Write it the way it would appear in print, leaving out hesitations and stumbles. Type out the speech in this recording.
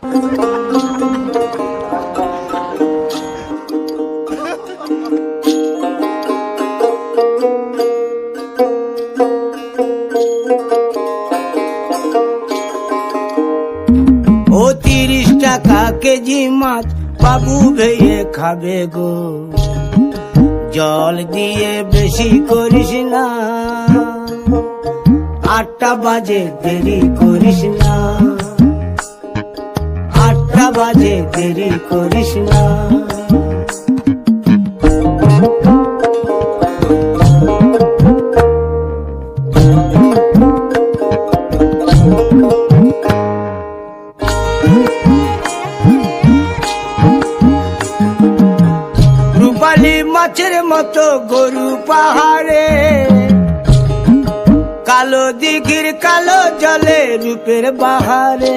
ও 30 টাকা কেজি মাছ বাবু ভেয়ে খাবে গো, জল দিয়ে বেশি করিস না, 8টা বাজে দেরি করিস না, 8টা বাজে দেরি করিস না। রূপালী মাছের মতো গরু পাহাড়ে, কালো দিঘির কালো জলে রূপের বাহারে।